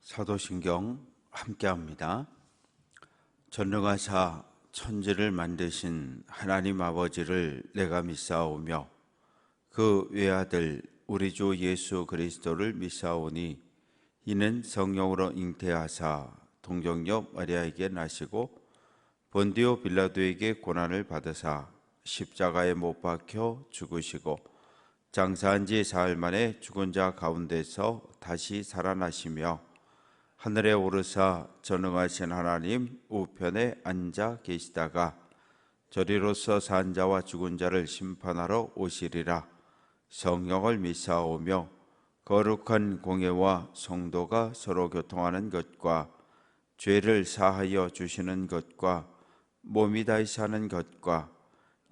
사도신경 함께합니다. 전능하사 천지를 만드신 하나님 아버지를 내가 믿사오며 그 외아들 우리 주 예수 그리스도를 믿사오니 이는 성령으로 잉태하사 동정녀 마리아에게 나시고 본디오 빌라도에게 고난을 받으사 십자가에 못 박혀 죽으시고 장사한 지 사흘 만에 죽은 자 가운데서 다시 살아나시며 하늘에 오르사 전능하신 하나님 우편에 앉아 계시다가 저리로서 산 자와 죽은 자를 심판하러 오시리라. 성령을 믿사오며 거룩한 공예와 성도가 서로 교통하는 것과 죄를 사하여 주시는 것과 몸이 다시 사는 것과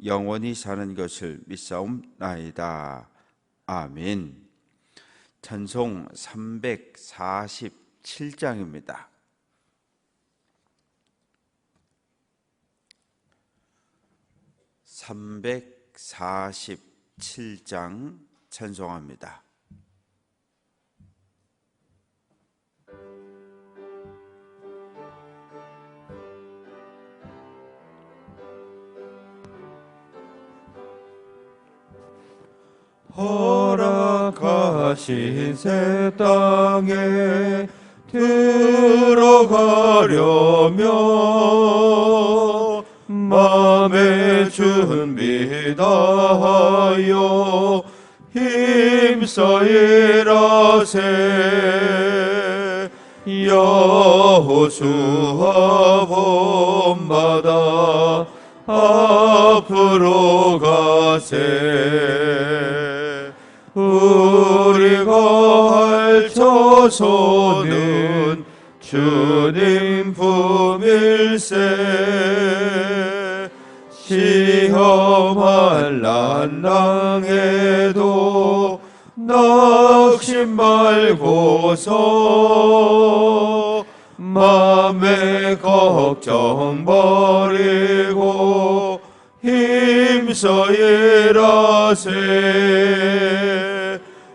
영원히 사는 것을 믿사옵나이다. 아멘. 찬송 347장입니다. (347장) 찬송합니다. 허락하신 새 땅에 들어가려면 맘의 준비 다하여 힘써 일하세. 여호수아 본받아 앞으로 가세. 우리가 할 처소는 주님 품일세. 시험할 난당에도 낙심 말고서 맘의 걱정 버리고 힘써 일하세.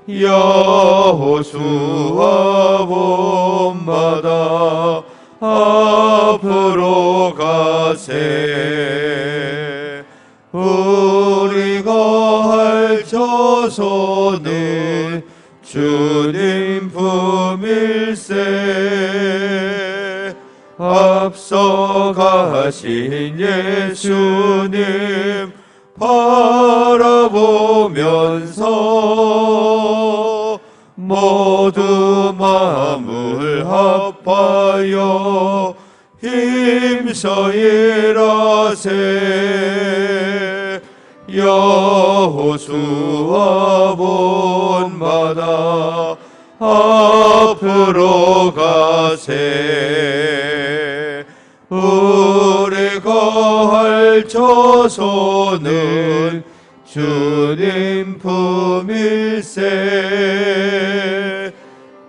여호수아 본받아 앞으로 가세. 우리가 할 처소는 주님 품일세. 앞서 가신 예수님 바라보면서 모두 마음을 합하여 힘써 일하세. 여호수아 본받아 앞으로 가세. 우리가 할 처소는 주님 품일세.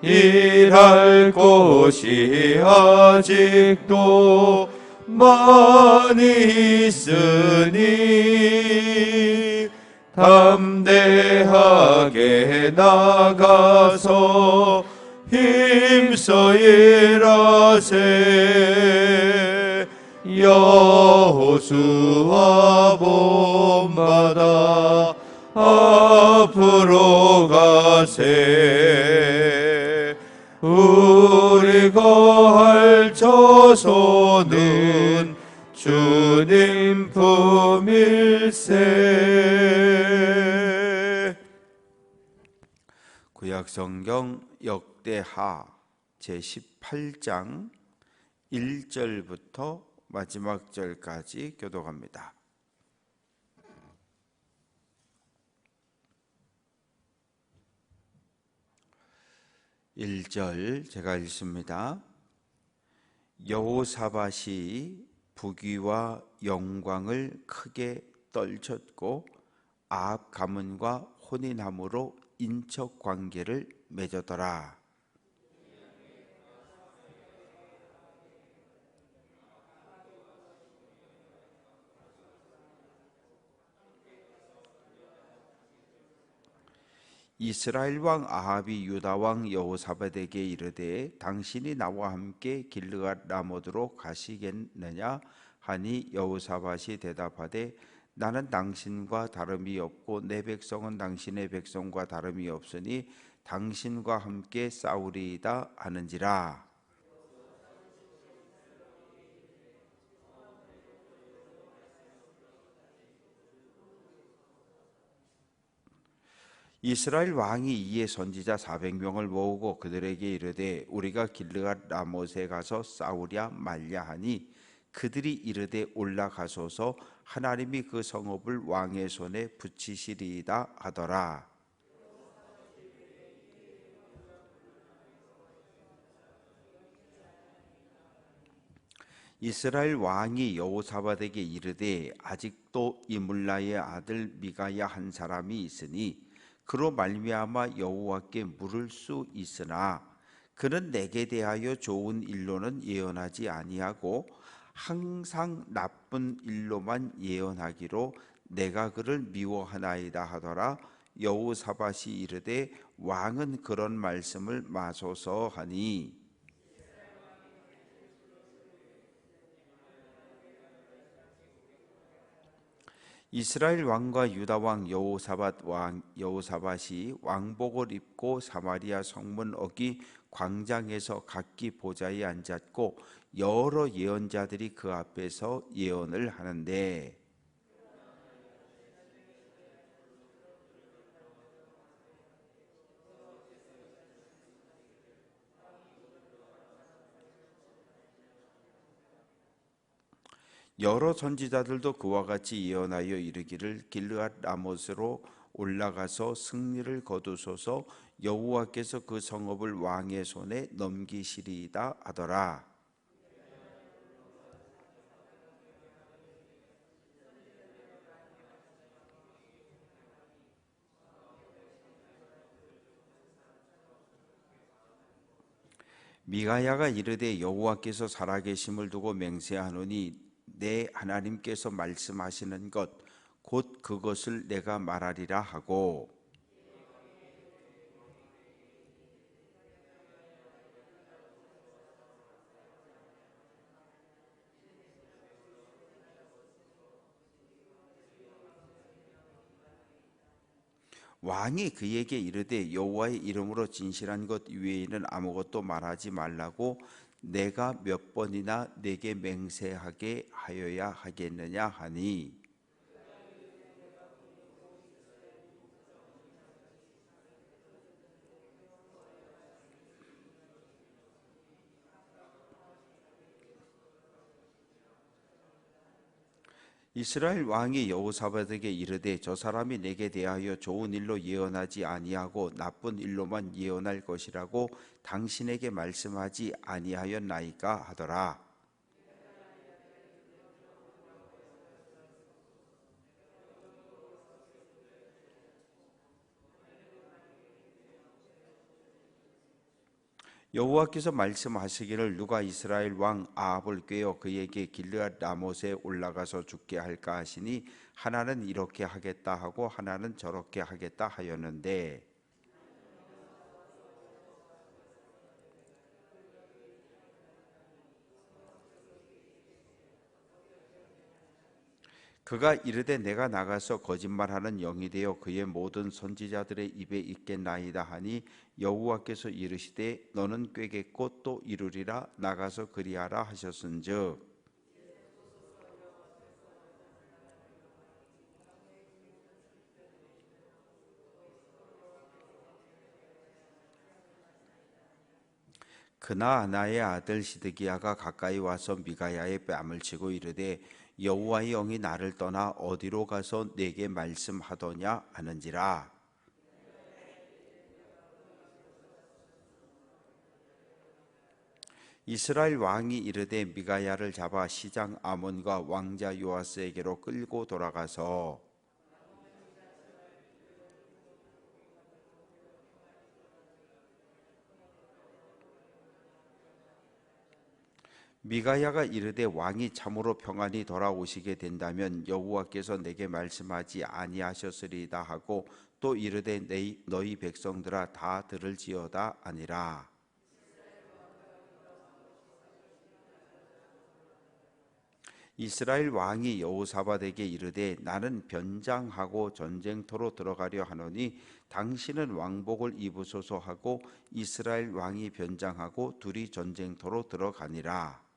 일할 곳이 아직도 많이 있으니 담대하게 나가서 힘써 일하세. 여호수아 본받아 앞으로 가세. 우리가 할 처소는 주님 품일세. 구약성경 역대하 제18장 1절부터 마지막 절까지 교독합니다. 1절 제가 읽습니다. 여호사밧이 부귀와 영광을 크게 떨쳤고 아합 가문과 혼인함으로 인척 관계를 맺었더라. 이스라엘 왕 아합이 유다 왕 여호사밧에게 이르되 당신이 나와 함께 길르앗 라못으로 가시겠느냐 하니 여호사밧이 대답하되 나는 당신과 다름이 없고 내 백성은 당신의 백성과 다름이 없으니 당신과 함께 싸우리이다 하는지라. 이스라엘 왕이 이에 선지자 400명을 모으고 그들에게 이르되 우리가 길르앗 라못에 가서 싸우랴 말랴 하니 그들이 이르되 올라가소서 하나님이 그 성읍을 왕의 손에 붙이시리이다 하더라. 이스라엘 왕이 여호사밧에게 이르되 아직도 이물라의 아들 미가야 한 사람이 있으니 그로 말미암아 여호와께 물을 수 있으나 그는 내게 대하여 좋은 일로는 예언하지 아니하고 항상 나쁜 일로만 예언하기로 내가 그를 미워하나이다 하더라. 여호사밧이 이르되 왕은 그런 말씀을 마소서 하니 이스라엘 왕과 유다 왕 여호사밧이 왕복을 입고 사마리아 성문 어기 광장에서 각기 보좌에 앉았고 여러 예언자들이 그 앞에서 예언을 하는데 여러 선지자들도 그와 같이 예언하여 이르기를 길르앗 라못으로 올라가서 승리를 거두소서 여호와께서 그 성읍을 왕의 손에 넘기시리이다 하더라. 미가야가 이르되 여호와께서 살아계심을 두고 맹세하노니 내 하나님께서 말씀하시는 것 곧 그것을 내가 말하리라 하고 왕이 그에게 이르되 여호와의 이름으로 진실한 것 이외에는 아무것도 말하지 말라고 내가 몇 번이나 내게 맹세하게 하여야 하겠느냐 하니 이스라엘 왕이 여호사밧에게 이르되 저 사람이 내게 대하여 좋은 일로 예언하지 아니하고 나쁜 일로만 예언할 것이라고 당신에게 말씀하지 아니하였나이까 하더라. 여호와께서 말씀하시기를 누가 이스라엘 왕 아합을 꾀어 그에게 길르앗 라못에 올라가서 죽게 할까 하시니 하나는 이렇게 하겠다 하고 하나는 저렇게 하겠다 하였는데 그가 이르되 내가 나가서 거짓말하는 영이 되어 그의 모든 선지자들의 입에 있겠나이다 하니 여호와께서 이르시되 너는 꾀겠고 또 이루리라 나가서 그리하라 하셨은즉 그나아나의 아들 시드기야가 가까이 와서 미가야의 뺨을 치고 이르되 여호와의 영이 나를 떠나 어디로 가서 내게 말씀하더냐 하는지라. 이스라엘 왕이 이르되 미가야를 잡아 시장 아몬과 왕자 요아스에게로 끌고 돌아가서 미가야가 이르되 왕이 참으로 평안히 돌아오시게 된다면 여호와께서 내게 말씀하지 아니하셨으리이다 하고 또 이르되 너희 백성들아 다 들을지어다 아니라. 이스라엘 왕이 여호사밧에게 이르되 나는 변장하고 전쟁터로 들어가려 하노니 당신은 왕복을 입으소서 하고 이스라엘 왕이 변장하고 둘이 전쟁터로 들어가니라.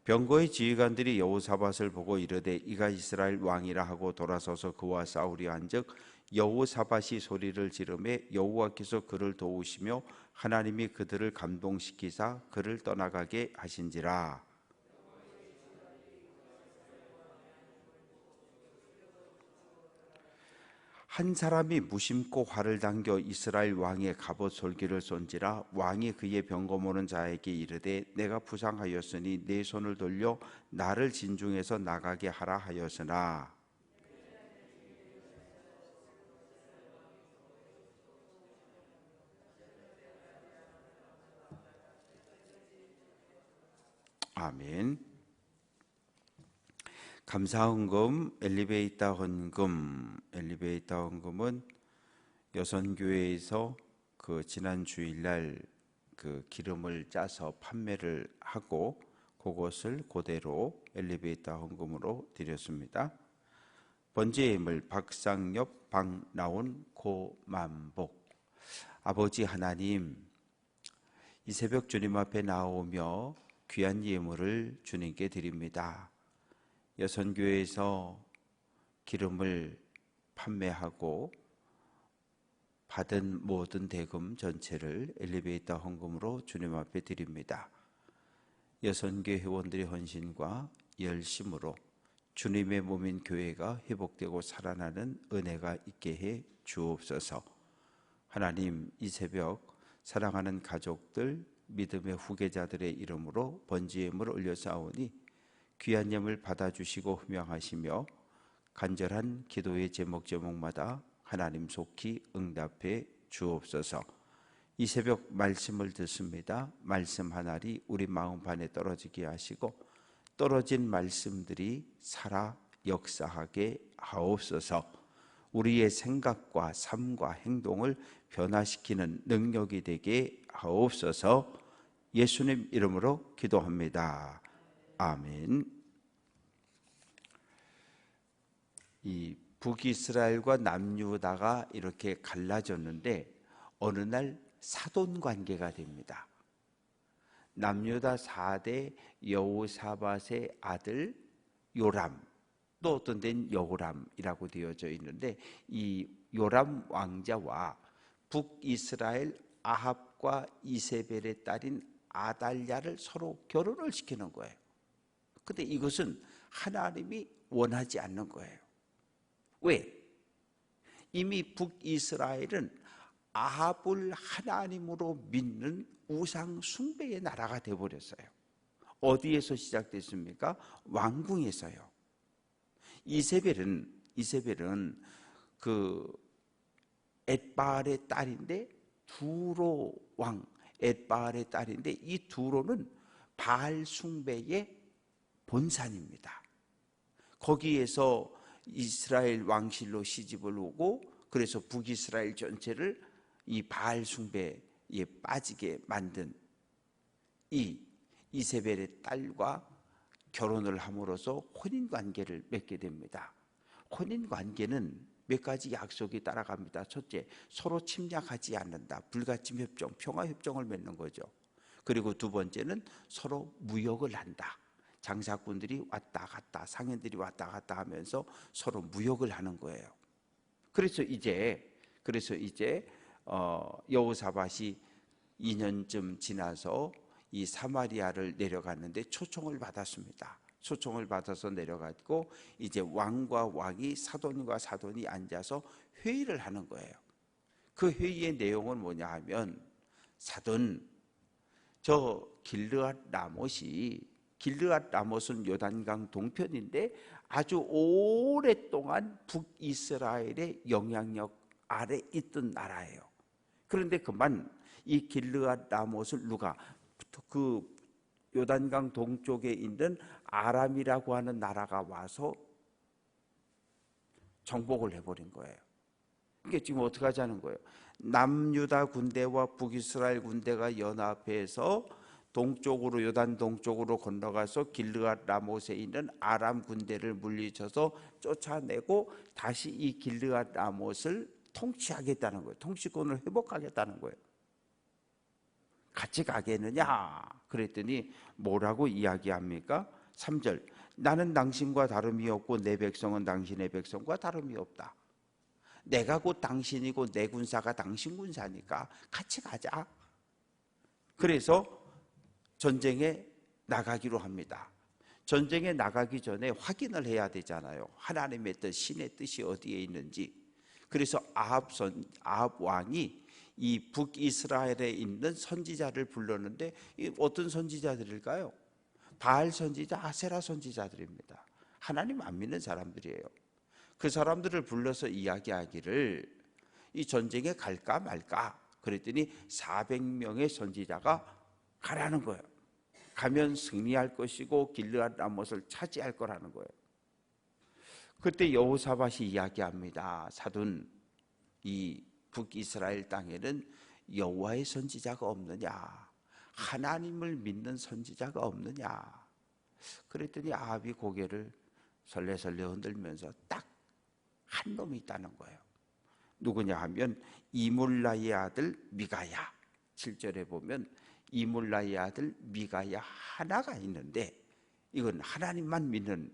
병거의 지휘관들이 여호사밧을 보고 이르되 이가 이스라엘 왕이라 하고 돌아서서 그와 싸우려 한즉 여호사밧이 소리를 지르매 여호와께서 그를 도우시며 하나님이 그들을 감동시키사 그를 떠나가게 하신지라. 한 사람이 무심코 활을 당겨 이스라엘 왕의 갑옷 솔기를 쏜지라. 왕이 그의 병거 모는 자에게 이르되 내가 부상하였으니 내 손을 돌려 나를 진중에서 나가게 하라 하였으나. 아멘. 감사헌금, 엘리베이터 헌금. 엘리베이터 헌금은 여선교회에서 그 지난 주일날 그 기름을 짜서 판매를 하고 그것을 그대로 엘리베이터 헌금으로 드렸습니다. 번제의 예물 박상엽, 박나온, 고만복. 아버지 하나님, 이 새벽 주님 앞에 나오며 귀한 예물을 주님께 드립니다. 여선교회에서 기름을 판매하고 받은 모든 대금 전체를 엘리베이터 헌금으로 주님 앞에 드립니다. 여선교회 회원들의 헌신과 열심으로 주님의 몸인 교회가 회복되고 살아나는 은혜가 있게 해 주옵소서. 하나님, 이 새벽 사랑하는 가족들, 믿음의 후계자들의 이름으로 번제예물 올려사오니 귀한 예물 받아주시고 흠양하시며 간절한 기도의 제목마다 하나님 속히 응답해 주옵소서. 이 새벽 말씀을 듣습니다. 말씀 하나리 우리 마음판에 떨어지게 하시고 떨어진 말씀들이 살아 역사하게 하옵소서. 우리의 생각과 삶과 행동을 변화시키는 능력이 되게 하옵소서. 예수님 이름으로 기도합니다. 아멘. 이 북이스라엘과 남유다가 이렇게 갈라졌는데 어느 날 사돈 관계가 됩니다. 남유다 4대 여호사밧의 아들 요람, 또 어떤 데는 여호람이라고 되어져 있는데 이 요람 왕자와 북이스라엘 아합과 이세벨의 딸인 아달랴를 서로 결혼을 시키는 거예요. 근데 이것은 하나님이 원하지 않는 거예요. 왜? 이미 북이스라엘은 아합을 하나님으로 믿는 우상 숭배의 나라가 되어버렸어요. 어디에서 시작됐습니까? 왕궁에서요. 이세벨은 그 엣바알의 딸인데 두로 왕 엣바알의 딸인데 이 두로는 바알 숭배의 본산입니다. 거기에서 이스라엘 왕실로 시집을 오고 그래서 북이스라엘 전체를 이 바알 숭배에 빠지게 만든 이 이세벨의 딸과 결혼을 함으로써 혼인관계를 맺게 됩니다. 혼인관계는 몇 가지 약속이 따라갑니다. 첫째, 서로 침략하지 않는다. 불가침 협정, 평화협정을 맺는 거죠. 그리고 두 번째는 서로 무역을 한다. 장사꾼들이 왔다 갔다, 상인들이 왔다 갔다 하면서 서로 무역을 하는 거예요. 그래서 이제 여호사밧이 2년쯤 지나서 이 사마리아를 내려갔는데 초청을 받았습니다. 초청을 받아서 내려갔고 이제 왕과 왕이 사돈과 사돈이 앉아서 회의를 하는 거예요. 그 회의의 내용은 뭐냐 하면, 사돈, 저 길르앗 라못이 길르앗 라못은 요단강 동편인데 아주 오랫동안 북이스라엘의 영향력 아래 있던 나라예요. 그런데 그만 이 길르앗 라못을 누가 그 요단강 동쪽에 있는 아람이라고 하는 나라가 와서 정복을 해버린 거예요. 그게 지금 어떻게 하자는 거예요? 남유다 군대와 북이스라엘 군대가 연합해서 동쪽으로 요단 동쪽으로 건너가서 길르앗 라못에 있는 아람 군대를 물리쳐서 쫓아내고 다시 이 길르앗 라못을 통치하겠다는 거예요. 통치권을 회복하겠다는 거예요. 같이 가겠느냐? 그랬더니 뭐라고 이야기합니까? 3절, 나는 당신과 다름이 없고 내 백성은 당신의 백성과 다름이 없다. 내가 곧 당신이고 내 군사가 당신 군사니까 같이 가자. 그래서 전쟁에 나가기로 합니다. 전쟁에 나가기 전에 확인을 해야 되잖아요. 하나님의 뜻, 신의 뜻이 어디에 있는지. 그래서 아합 왕이 이 북이스라엘에 있는 선지자를 불렀는데 어떤 선지자들일까요? 바알 선지자, 아세라 선지자들입니다. 하나님 안 믿는 사람들이에요. 그 사람들을 불러서 이야기하기를 이 전쟁에 갈까 말까 그랬더니 400명의 선지자가 가라는 거예요. 가면 승리할 것이고 길르앗 라못을 차지할 거라는 거예요. 그때 여호사밧이 이야기합니다. 사돈, 이 북이스라엘 땅에는 여호와의 선지자가 없느냐, 하나님을 믿는 선지자가 없느냐. 그랬더니 아합이 고개를 설레설레 흔들면서 딱 한 놈이 있다는 거예요. 누구냐 하면 이물라의 아들 미가야. 7절에 보면 이물라의 아들 미가야 하나가 있는데 이건 하나님만 믿는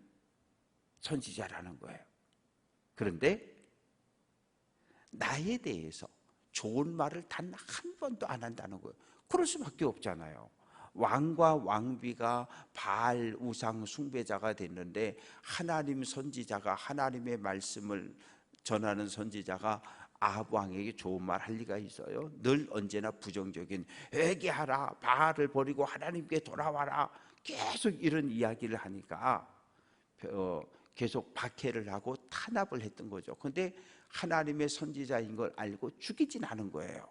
선지자라는 거예요. 그런데 나에 대해서 좋은 말을 단 한 번도 안 한다는 거예요. 그럴 수밖에 없잖아요. 왕과 왕비가 바알 우상 숭배자가 됐는데 하나님 선지자가, 하나님의 말씀을 전하는 선지자가 아합 왕에게 좋은 말 할 리가 있어요? 늘 언제나 부정적인, 회개하라, 바알을 버리고 하나님께 돌아와라, 계속 이런 이야기를 하니까 계속 박해를 하고 탄압을 했던 거죠. 그런데 하나님의 선지자인 걸 알고 죽이진 않은 거예요.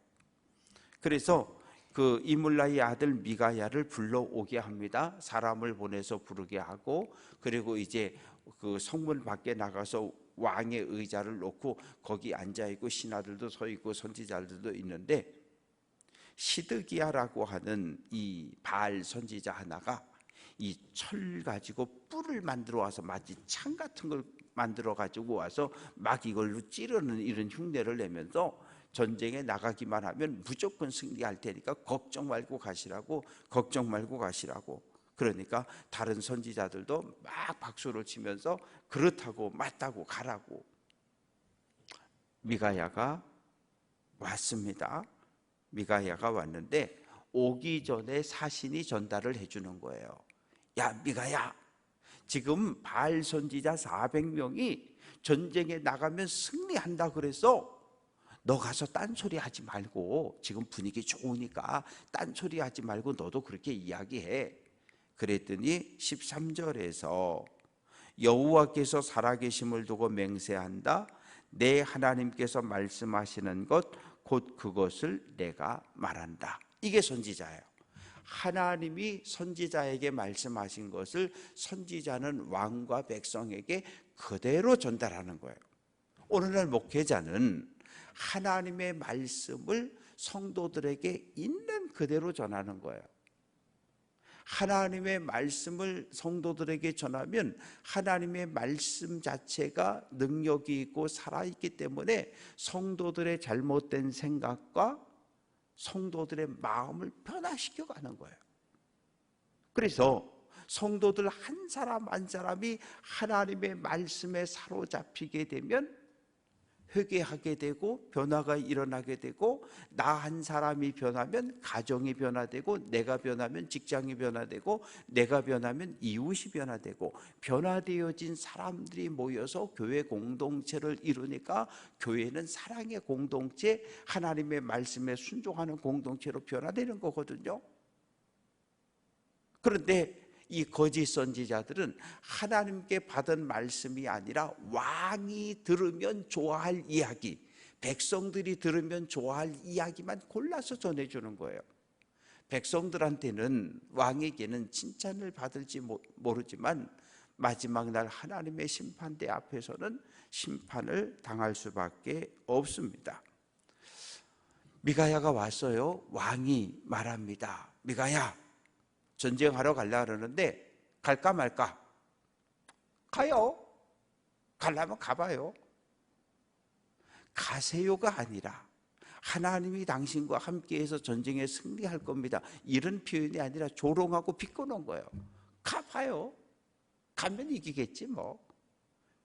그래서 그 이물라의 아들 미가야를 불러오게 합니다. 사람을 보내서 부르게 하고, 그리고 이제 그 성문 밖에 나가서 왕의 의자를 놓고 거기 앉아 있고 신하들도 서 있고 선지자들도 있는데, 시드기야라고 하는 이 바알 선지자 하나가 이 철 가지고 뿔을 만들어 와서 마치 창 같은 걸 만들어 가지고 와서 막 이걸로 찌르는 이런 흉내를 내면서 전쟁에 나가기만 하면 무조건 승리할 테니까 걱정 말고 가시라고, 걱정 말고 가시라고. 그러니까 다른 선지자들도 막 박수를 치면서 그렇다고 맞다고 가라고. 미가야가 왔습니다. 미가야가 왔는데 오기 전에 사신이 전달을 해주는 거예요. 야 미가야, 지금 바알 선지자 400명이 전쟁에 나가면 승리한다 그래서 너 가서 딴소리 하지 말고, 지금 분위기 좋으니까 딴소리 하지 말고 너도 그렇게 이야기해. 그랬더니 13절에서 여호와께서 살아계심을 두고 맹세한다. 내 하나님께서 말씀하시는 것 곧 그것을 내가 말한다. 이게 선지자예요. 하나님이 선지자에게 말씀하신 것을 선지자는 왕과 백성에게 그대로 전달하는 거예요. 오늘날 목회자는 하나님의 말씀을 성도들에게 있는 그대로 전하는 거예요. 하나님의 말씀을 성도들에게 전하면 하나님의 말씀 자체가 능력이 있고 살아있기 때문에 성도들의 잘못된 생각과 성도들의 마음을 변화시켜 가는 거예요. 그래서 성도들 한 사람 한 사람이 하나님의 말씀에 사로잡히게 되면 회개하게 되고 변화가 일어나게 되고, 나 한 사람이 변하면 가정이 변화되고, 내가 변하면 직장이 변화되고, 내가 변하면 이웃이 변화되고, 변화되어진 사람들이 모여서 교회 공동체를 이루니까 교회는 사랑의 공동체, 하나님의 말씀에 순종하는 공동체로 변화되는 거거든요. 그런데 이 거짓 선지자들은 하나님께 받은 말씀이 아니라 왕이 들으면 좋아할 이야기, 백성들이 들으면 좋아할 이야기만 골라서 전해주는 거예요. 백성들한테는, 왕에게는 칭찬을 받을지 모르지만 마지막 날 하나님의 심판대 앞에서는 심판을 당할 수밖에 없습니다. 미가야가 왔어요. 왕이 말합니다. 미가야, 전쟁하러 가려고 그러는데 갈까 말까? 가요. 가려면 가봐요. 가세요가 아니라 하나님이 당신과 함께해서 전쟁에 승리할 겁니다, 이런 표현이 아니라 조롱하고 비꼬는 거예요. 가봐요. 가면 이기겠지 뭐.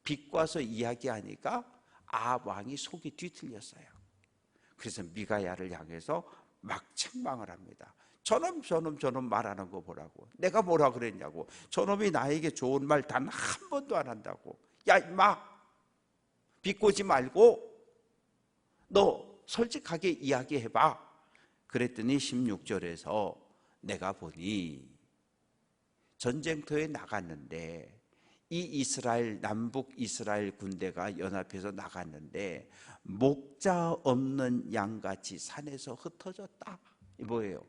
비꼬아서 이야기하니까 아합 왕이 속이 뒤틀렸어요. 그래서 미가야를 향해서 막 책망을 합니다. 저놈 말하는 거 보라고. 내가 뭐라 그랬냐고. 저놈이 나에게 좋은 말 단 한 번도 안 한다고. 야 임마, 비꼬지 말고 너 솔직하게 이야기해봐. 그랬더니 16절에서 내가 보니 전쟁터에 나갔는데 이 이스라엘, 남북 이스라엘 군대가 연합해서 나갔는데 목자 없는 양같이 산에서 흩어졌다. 이 뭐예요?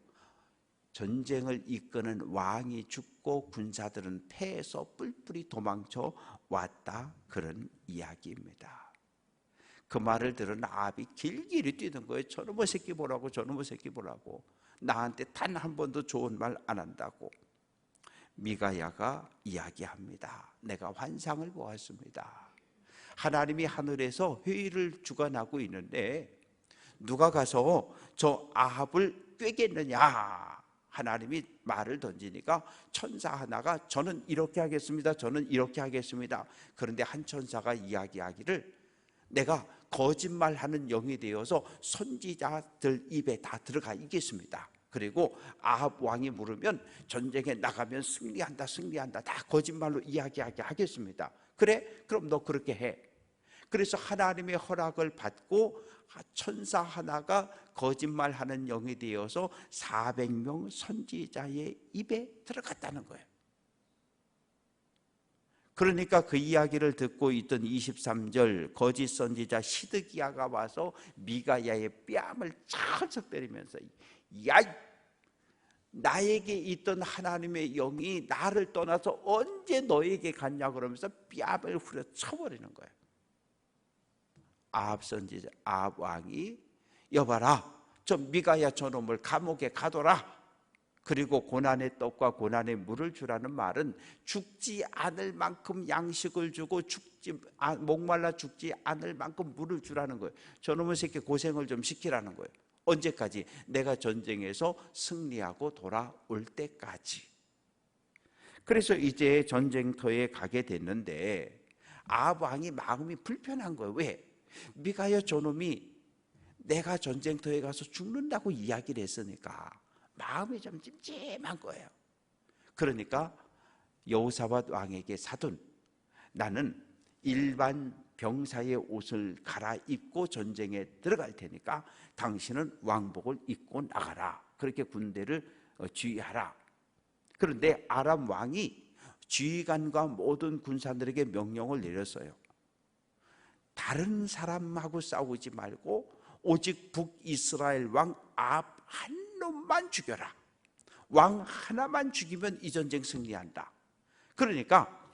전쟁을 이끄는 왕이 죽고 군사들은 패해서 뿔뿔이 도망쳐 왔다, 그런 이야기입니다. 그 말을 들은 아합이 길길이 뛰는 거예요. 저놈의 새끼 보라고, 저놈의 새끼 보라고. 나한테 단 한 번도 좋은 말 안 한다고. 미가야가 이야기합니다. 내가 환상을 보았습니다. 하나님이 하늘에서 회의를 주관하고 있는데 누가 가서 저 아합을 꿰겠느냐. 하나님이 말을 던지니까 천사 하나가 저는 이렇게 하겠습니다, 저는 이렇게 하겠습니다. 그런데 한 천사가 이야기하기를 내가 거짓말하는 영이 되어서 선지자들 입에 다 들어가 있겠습니다. 그리고 아합 왕이 물으면 전쟁에 나가면 승리한다 다 거짓말로 이야기하게 하겠습니다. 그래? 그럼 너 그렇게 해. 그래서 하나님의 허락을 받고 천사 하나가 거짓말하는 영이 되어서 400명 선지자의 입에 들어갔다는 거예요. 그러니까 그 이야기를 듣고 있던 23절 거짓 선지자 시드기야가 와서 미가야의 뺨을 찰싹 때리면서 야, 나에게 있던 하나님의 영이 나를 떠나서 언제 너에게 갔냐 그러면서 뺨을 후려쳐버리는 거예요. 아합 선지자, 아합 왕이 여봐라, 저 미가야 저놈을 감옥에 가둬라. 그리고 고난의 떡과 고난의 물을 주라는 말은 죽지 않을 만큼 양식을 주고 목말라 죽지 않을 만큼 물을 주라는 거예요. 저놈의 새끼 고생을 좀 시키라는 거예요. 언제까지? 내가 전쟁에서 승리하고 돌아올 때까지. 그래서 이제 전쟁터에 가게 됐는데 아합 왕이 마음이 불편한 거예요. 왜? 미가야 저놈이 내가 전쟁터에 가서 죽는다고 이야기를 했으니까 마음이 좀 찜찜한 거예요. 그러니까 여호사밧 왕에게 사돈, 나는 일반 병사의 옷을 갈아입고 전쟁에 들어갈 테니까 당신은 왕복을 입고 나가라. 그렇게 군대를 지휘하라. 그런데 아람 왕이 지휘관과 모든 군사들에게 명령을 내렸어요. 다른 사람하고 싸우지 말고 오직 북이스라엘 왕 아합 한 놈만 죽여라. 왕 하나만 죽이면 이 전쟁 승리한다. 그러니까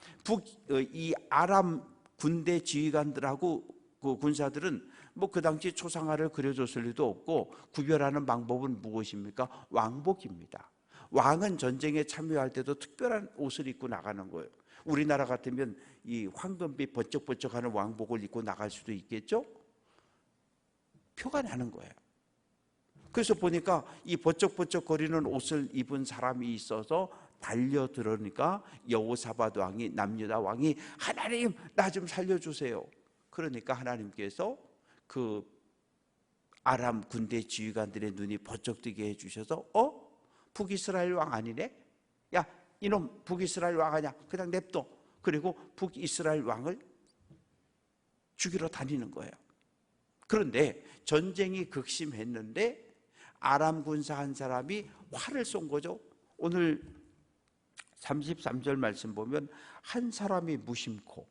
이 아람 군대 지휘관들하고 그 군사들은 뭐 그 당시 초상화를 그려줬을 리도 없고 구별하는 방법은 무엇입니까? 왕복입니다. 왕은 전쟁에 참여할 때도 특별한 옷을 입고 나가는 거예요. 우리나라 같으면 이 황금빛 번쩍번쩍하는 왕복을 입고 나갈 수도 있겠죠? 표가 나는 거예요. 그래서 보니까 이 번쩍번쩍거리는 옷을 입은 사람이 있어서 달려들으니까 여호사밧 왕이, 남유다 왕이 하나님 나 좀 살려주세요. 그러니까 하나님께서 그 아람 군대 지휘관들의 눈이 번쩍 뜨게 해주셔서 북이스라엘 왕 아니네? 야 이놈 북이스라엘 왕 아니야? 그냥 냅둬. 그리고 북이스라엘 왕을 죽이러 다니는 거예요. 그런데 전쟁이 극심했는데 아람 군사 한 사람이 활을 쏜 거죠. 오늘 33절 말씀 보면 한 사람이 무심코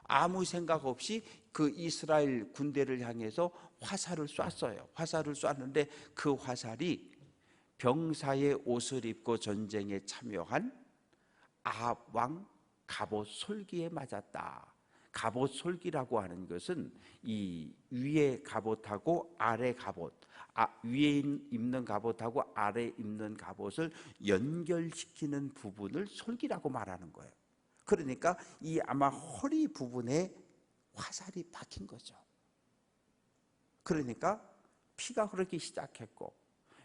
아무 생각 없이 그 이스라엘 군대를 향해서 화살을 쐈어요. 화살을 쐈는데 그 화살이 병사의 옷을 입고 전쟁에 참여한 아합 왕 갑옷 솔기에 맞았다. 갑옷 솔기라고 하는 것은 이 위에 갑옷하고 아래 갑옷, 위에 입는 갑옷하고 아래 입는 갑옷을 연결시키는 부분을 솔기라고 말하는 거예요. 그러니까 이 아마 허리 부분에 화살이 박힌 거죠. 그러니까 피가 흐르기 시작했고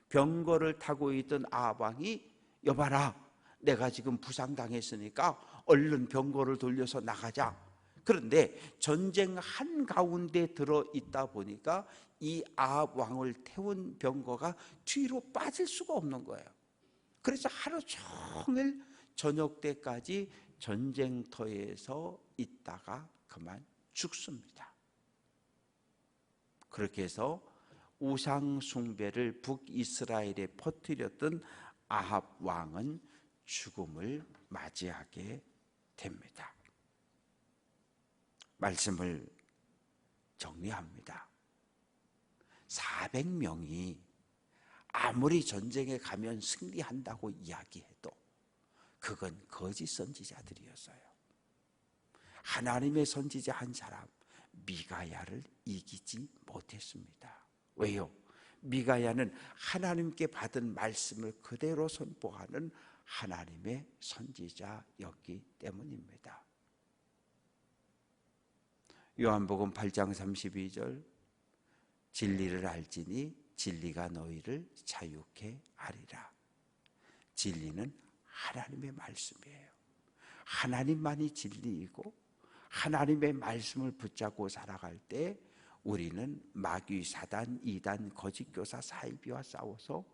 병거를 타고 있던 아합 왕이 여봐라, 내가 지금 부상당했으니까 얼른 병거를 돌려서 나가자. 그런데 전쟁 한가운데 들어있다 보니까 이 아합 왕을 태운 병거가 뒤로 빠질 수가 없는 거예요. 그래서 하루 종일 저녁 때까지 전쟁터에서 있다가 그만 죽습니다. 그렇게 해서 우상 숭배를 북이스라엘에 퍼뜨렸던 아합 왕은 죽음을 맞이하게 됩니다. 말씀을 정리합니다. 400명이 아무리 전쟁에 가면 승리한다고 이야기해도 그건 거짓 선지자들이었어요. 하나님의 선지자 한 사람 미가야를 이기지 못했습니다. 왜요? 미가야는 하나님께 받은 말씀을 그대로 선포하는 하나님의 선지자였기 때문입니다. 요한복음 8장 32절 진리를 알지니 진리가 너희를 자유케 하리라. 진리는 하나님의 말씀이에요. 하나님만이 진리이고 하나님의 말씀을 붙잡고 살아갈 때 우리는 마귀, 사단, 이단, 거짓교사, 사이비와 싸워서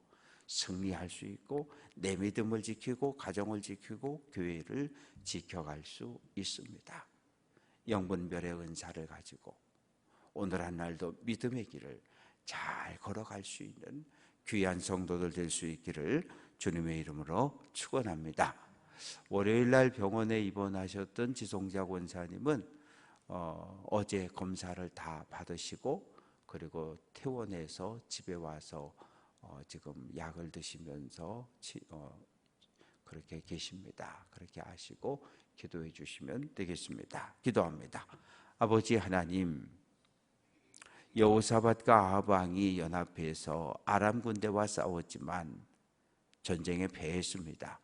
승리할 수 있고 내 믿음을 지키고 가정을 지키고 교회를 지켜갈 수 있습니다. 영분별의 은사를 가지고 오늘 한 날도 믿음의 길을 잘 걸어갈 수 있는 귀한 성도들 될 수 있기를 주님의 이름으로 축원합니다. 월요일 날 병원에 입원하셨던 지송자 권사님은 어제 검사를 다 받으시고 그리고 퇴원해서 집에 와서 지금 약을 드시면서 그렇게 계십니다. 그렇게 아시고 기도해 주시면 되겠습니다. 기도합니다. 아버지 하나님, 여호사밧과 아합 왕이 연합해서 아람 군대와 싸웠지만 전쟁에 패했습니다.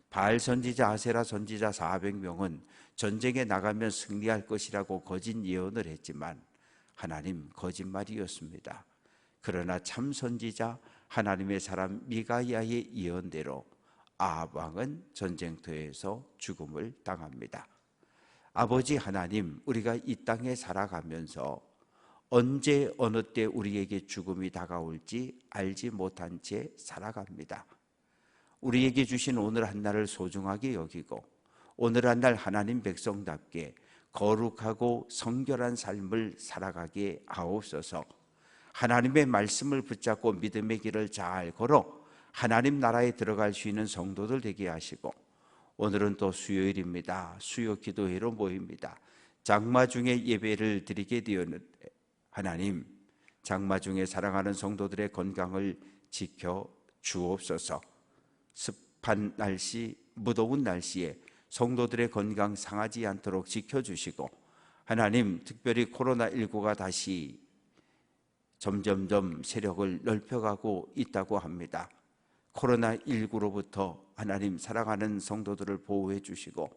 바알 선지자, 아세라 선지자 400명은 전쟁에 나가면 승리할 것이라고 거짓 예언을 했지만 하나님, 거짓말이었습니다. 그러나 참 선지자 하나님의 사람 미가야의 예언대로 아합 왕은 전쟁터에서 죽음을 당합니다. 아버지 하나님, 우리가 이 땅에 살아가면서 언제 어느 때 우리에게 죽음이 다가올지 알지 못한 채 살아갑니다. 우리에게 주신 오늘 한 날을 소중하게 여기고 오늘 한 날 하나님 백성답게 거룩하고 성결한 삶을 살아가게 하옵소서. 하나님의 말씀을 붙잡고 믿음의 길을 잘 걸어 하나님 나라에 들어갈 수 있는 성도들 되게 하시고 오늘은 또 수요일입니다. 수요 기도회로 모입니다. 장마 중에 예배를 드리게 되었는데 하나님, 장마 중에 사랑하는 성도들의 건강을 지켜 주옵소서. 습한 날씨, 무더운 날씨에 성도들의 건강 상하지 않도록 지켜주시고 하나님, 특별히 코로나19가 다시 점점점 세력을 넓혀가고 있다고 합니다. 코로나19로부터 하나님 사랑하는 성도들을 보호해 주시고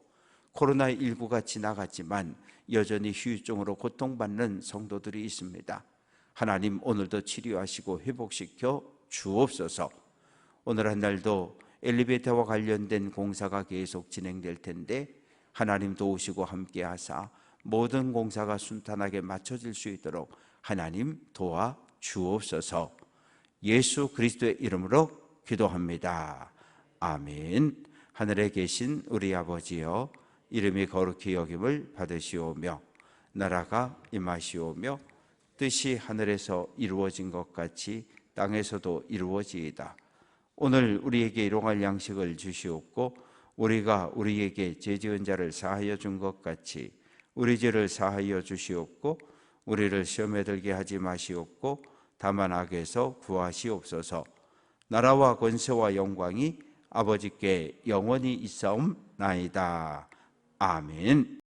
코로나19가 지나갔지만 여전히 후유증으로 고통받는 성도들이 있습니다. 하나님, 오늘도 치료하시고 회복시켜 주옵소서. 오늘 한 날도 엘리베이터와 관련된 공사가 계속 진행될 텐데 하나님 도우시고 함께 하사 모든 공사가 순탄하게 맞춰질 수 있도록 하나님 도와 주옵소서. 예수 그리스도의 이름으로 기도합니다. 아멘. 하늘에 계신 우리 아버지여, 이름이 거룩히 여김을 받으시오며 나라가 임하시오며 뜻이 하늘에서 이루어진 것 같이 땅에서도 이루어지이다. 오늘 우리에게 일용할 양식을 주시옵고 우리가 우리에게 죄 지은 자를 사하여 준 것 같이 우리 죄를 사하여 주시옵고 우리를 시험에 들게 하지 마시옵고 다만 악에서 구하시옵소서. 나라와 권세와 영광이 아버지께 영원히 있사옵나이다. 아멘.